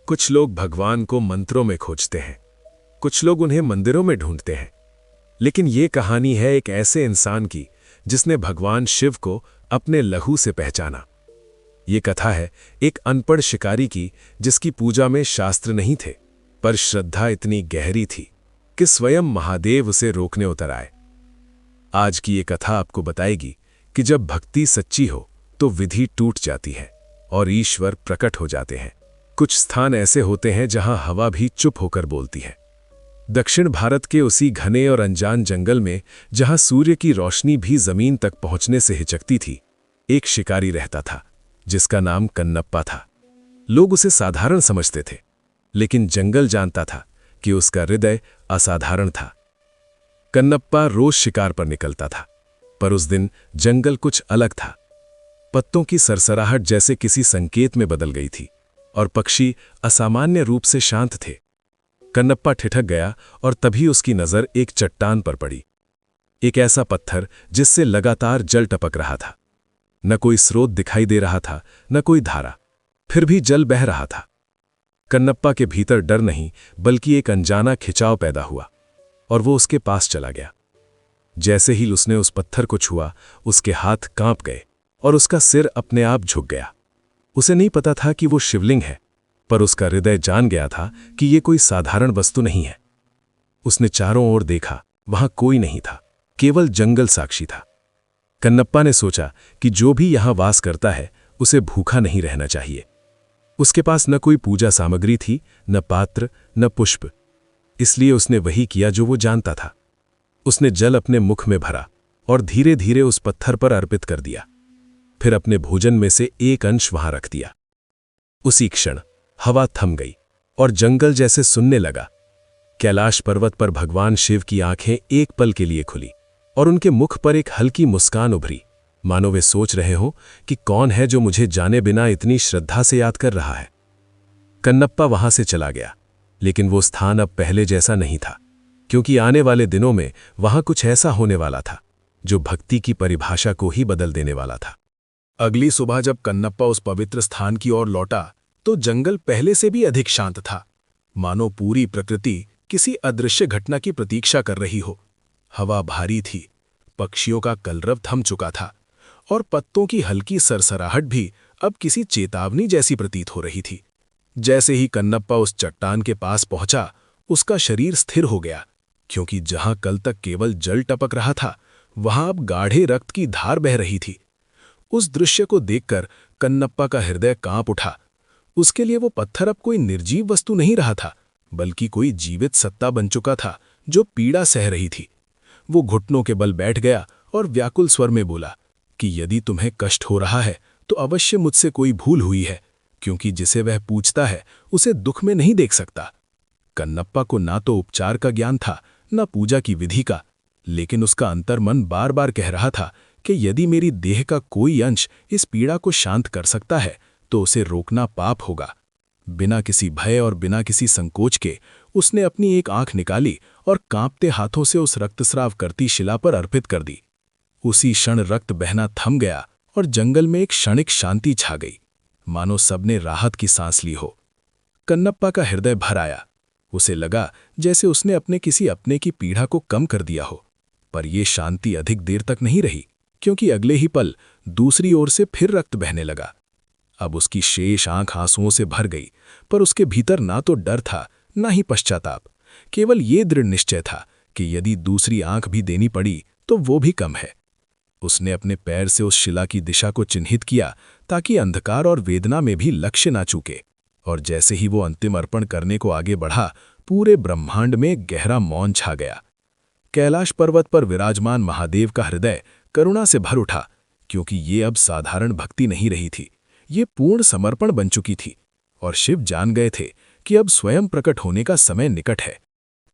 कुछ लोग भगवान को मंत्रों में खोजते हैं, कुछ लोग उन्हें मंदिरों में ढूंढते हैं। लेकिन ये कहानी है एक ऐसे इंसान की जिसने भगवान शिव को अपने लहू से पहचाना। ये कथा है एक अनपढ़ शिकारी की जिसकी पूजा में शास्त्र नहीं थे, पर श्रद्धा इतनी गहरी थी कि स्वयं महादेव उसे रोकने उतर आए। आज की ये कथा आपको बताएगी कि जब भक्ति सच्ची हो तो विधि टूट जाती है और ईश्वर प्रकट हो जाते हैं। कुछ स्थान ऐसे होते हैं जहां हवा भी चुप होकर बोलती है। दक्षिण भारत के उसी घने और अनजान जंगल में जहां सूर्य की रोशनी भी जमीन तक पहुंचने से हिचकती थी, एक शिकारी रहता था जिसका नाम कन्नप्पा था। लोग उसे साधारण समझते थे, लेकिन जंगल जानता था कि उसका हृदय असाधारण था। कन्नप्पा रोज शिकार पर निकलता था, पर उस दिन जंगल कुछ अलग था। पत्तों की सरसराहट जैसे किसी संकेत में बदल गई थी और पक्षी असामान्य रूप से शांत थे। कन्नप्पा ठिठक गया और तभी उसकी नजर एक चट्टान पर पड़ी, एक ऐसा पत्थर जिससे लगातार जल टपक रहा था। न कोई स्रोत दिखाई दे रहा था, न कोई धारा, फिर भी जल बह रहा था। कन्नप्पा के भीतर डर नहीं बल्कि एक अनजाना खिंचाव पैदा हुआ और वो उसके पास चला गया। जैसे ही उसने उस पत्थर को छुआ, उसके हाथ कांप गए और उसका सिर अपने आप झुक गया। उसे नहीं पता था कि वो शिवलिंग है, पर उसका हृदय जान गया था कि ये कोई साधारण वस्तु नहीं है। उसने चारों ओर देखा, वहां कोई नहीं था, केवल जंगल साक्षी था। कन्नप्पा ने सोचा कि जो भी यहां वास करता है उसे भूखा नहीं रहना चाहिए। उसके पास न कोई पूजा सामग्री थी, न पात्र, न पुष्प। इसलिए उसने वही किया जो वो जानता था। उसने जल अपने मुख में भरा और धीरे धीरे उस पत्थर पर अर्पित कर दिया। फिर अपने भोजन में से एक अंश वहां रख दिया। उसी क्षण हवा थम गई और जंगल जैसे सुनने लगा। कैलाश पर्वत पर भगवान शिव की आंखें एक पल के लिए खुली और उनके मुख पर एक हल्की मुस्कान उभरी, मानो वे सोच रहे हो कि कौन है जो मुझे जाने बिना इतनी श्रद्धा से याद कर रहा है। कन्नप्पा वहां से चला गया, लेकिन वो स्थान अब पहले जैसा नहीं था, क्योंकि आने वाले दिनों में वहां कुछ ऐसा होने वाला था जो भक्ति की परिभाषा को ही बदल देने वाला था। अगली सुबह जब कन्नप्पा उस पवित्र स्थान की ओर लौटा तो जंगल पहले से भी अधिक शांत था, मानो पूरी प्रकृति किसी अदृश्य घटना की प्रतीक्षा कर रही हो। हवा भारी थी, पक्षियों का कलरव थम चुका था और पत्तों की हल्की सरसराहट भी अब किसी चेतावनी जैसी प्रतीत हो रही थी। जैसे ही कन्नप्पा उस चट्टान के पास पहुंचा, उसका शरीर स्थिर हो गया, क्योंकि जहां कल तक केवल जल टपक रहा था, वहां अब गाढ़े रक्त की धार बह रही थी। उस दृश्य को देखकर कन्नप्पा का हृदय कांप उठा। उसके लिए वो पत्थर अब कोई निर्जीव वस्तु नहीं रहा था, बल्कि कोई जीवित सत्ता बन चुका था जो पीड़ा सह रही थी। वो घुटनों के बल बैठ गया और व्याकुल स्वर में बोला कि यदि तुम्हें कष्ट हो रहा है तो अवश्य मुझसे कोई भूल हुई है, क्योंकि जिसे वह पूछता है उसे दुख में नहीं देख सकता। कन्नप्पा को ना तो उपचार का ज्ञान था, न पूजा की विधि का, लेकिन उसका अंतर्मन बार बार कह रहा था कि यदि मेरी देह का कोई अंश इस पीड़ा को शांत कर सकता है तो उसे रोकना पाप होगा। बिना किसी भय और बिना किसी संकोच के उसने अपनी एक आंख निकाली और कांपते हाथों से उस रक्तस्राव करती शिला पर अर्पित कर दी। उसी क्षण रक्त बहना थम गया और जंगल में एक क्षणिक शांति छा गई, मानो सबने राहत की सांस ली हो। कन्नप्पा का हृदय भर आया। उसे लगा जैसे उसने अपने किसी अपने की पीड़ा को कम कर दिया हो। पर यह शांति अधिक देर तक नहीं रही, क्योंकि अगले ही पल दूसरी ओर से फिर रक्त बहने लगा। अब उसकी शेष आंख आंसुओं से भर गई, पर उसके भीतर ना तो डर था, ना ही पश्चाताप। केवल ये दृढ़ निश्चय था कि यदि दूसरी आंख भी देनी पड़ी तो वो भी कम है। उसने अपने पैर से उस शिला की दिशा को चिन्हित किया ताकि अंधकार और वेदना में भी लक्ष्य ना चूके। और जैसे ही वो अंतिम अर्पण करने को आगे बढ़ा, पूरे ब्रह्मांड में गहरा मौन छा गया। कैलाश पर्वत पर विराजमान महादेव का हृदय करुणा से भर उठा, क्योंकि ये अब साधारण भक्ति नहीं रही थी, ये पूर्ण समर्पण बन चुकी थी। और शिव जान गए थे कि अब स्वयं प्रकट होने का समय निकट है।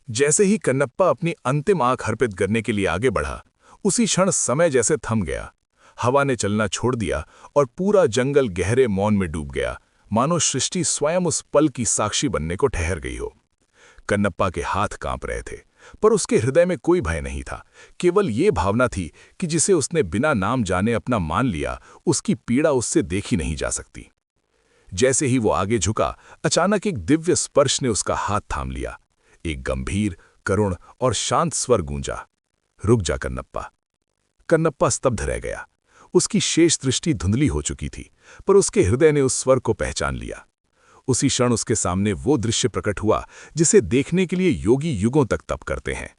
जैसे ही कन्नप्पा अपनी अंतिम आंख अर्पित करने के लिए आगे बढ़ा, उसी क्षण समय जैसे थम गया। हवा ने चलना छोड़ दिया और पूरा जंगल गहरे मौन में डूब गया, मानो सृष्टि स्वयं उस पल की साक्षी बनने को ठहर गई हो। कन्नप्पा के हाथ कांप रहे थे, पर उसके हृदय में कोई भय नहीं था। केवल ये भावना थी कि जिसे उसने बिना नाम जाने अपना मान लिया, उसकी पीड़ा उससे देखी नहीं जा सकती। जैसे ही वो आगे झुका, अचानक एक दिव्य स्पर्श ने उसका हाथ थाम लिया। एक गंभीर, करुण और शांत स्वर गूंजा, रुक जा कन्नप्पा। कन्नप्पा स्तब्ध रह गया। उसकी शेष दृष्टि धुंधली हो चुकी थी, पर उसके हृदय ने उस स्वर को पहचान लिया। उसी क्षण उसके सामने वो दृश्य प्रकट हुआ जिसे देखने के लिए योगी युगों तक तप करते हैं।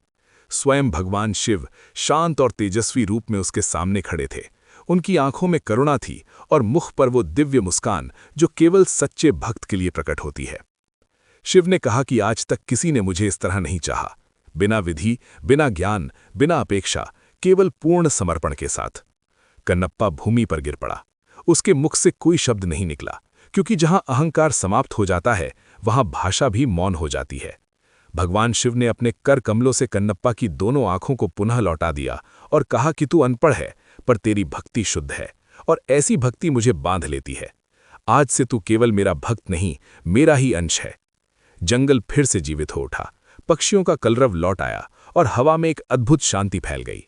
स्वयं भगवान शिव शांत और तेजस्वी रूप में उसके सामने खड़े थे। उनकी आंखों में करुणा थी और मुख पर वो दिव्य मुस्कान जो केवल सच्चे भक्त के लिए प्रकट होती है। शिव ने कहा कि आज तक किसी ने मुझे इस तरह नहीं चाहा, बिना विधि, बिना ज्ञान, बिना अपेक्षा, केवल पूर्ण समर्पण के साथ। कन्नप्पा भूमि पर गिर पड़ा। उसके मुख से कोई शब्द नहीं निकला, क्योंकि जहां अहंकार समाप्त हो जाता है वहां भाषा भी मौन हो जाती है। भगवान शिव ने अपने कर कमलों से कन्नप्पा की दोनों आंखों को पुनः लौटा दिया और कहा कि तू अनपढ़ है, पर तेरी भक्ति शुद्ध है और ऐसी भक्ति मुझे बांध लेती है। आज से तू केवल मेरा भक्त नहीं, मेरा ही अंश है। जंगल फिर से जीवित हो उठा, पक्षियों का कलरव लौट आया और हवा में एक अद्भुत शांति फैल गई।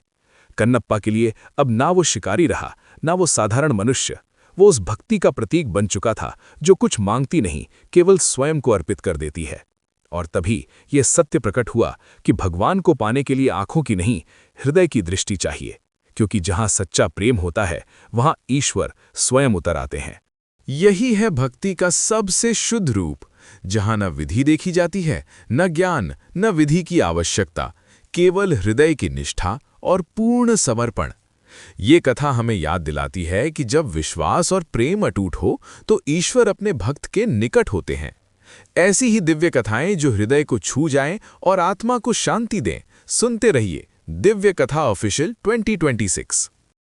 कन्नप्पा के लिए अब ना वो शिकारी रहा, ना वो साधारण मनुष्य। वो उस भक्ति का प्रतीक बन चुका था जो कुछ मांगती नहीं, केवल स्वयं को अर्पित कर देती है। और तभी यह सत्य प्रकट हुआ कि भगवान को पाने के लिए आंखों की नहीं, हृदय की दृष्टि चाहिए, क्योंकि जहां सच्चा प्रेम होता है वहां ईश्वर स्वयं उतर आते हैं। यही है भक्ति का सबसे शुद्ध रूप, जहां न विधि देखी जाती है, न ज्ञान, न विधि की आवश्यकता, केवल हृदय की निष्ठा और पूर्ण समर्पण। ये कथा हमें याद दिलाती है कि जब विश्वास और प्रेम अटूट हो तो ईश्वर अपने भक्त के निकट होते हैं। ऐसी ही दिव्य कथाएं जो हृदय को छू जाएं और आत्मा को शांति दें, सुनते रहिए दिव्य कथा ऑफिशियल 2026।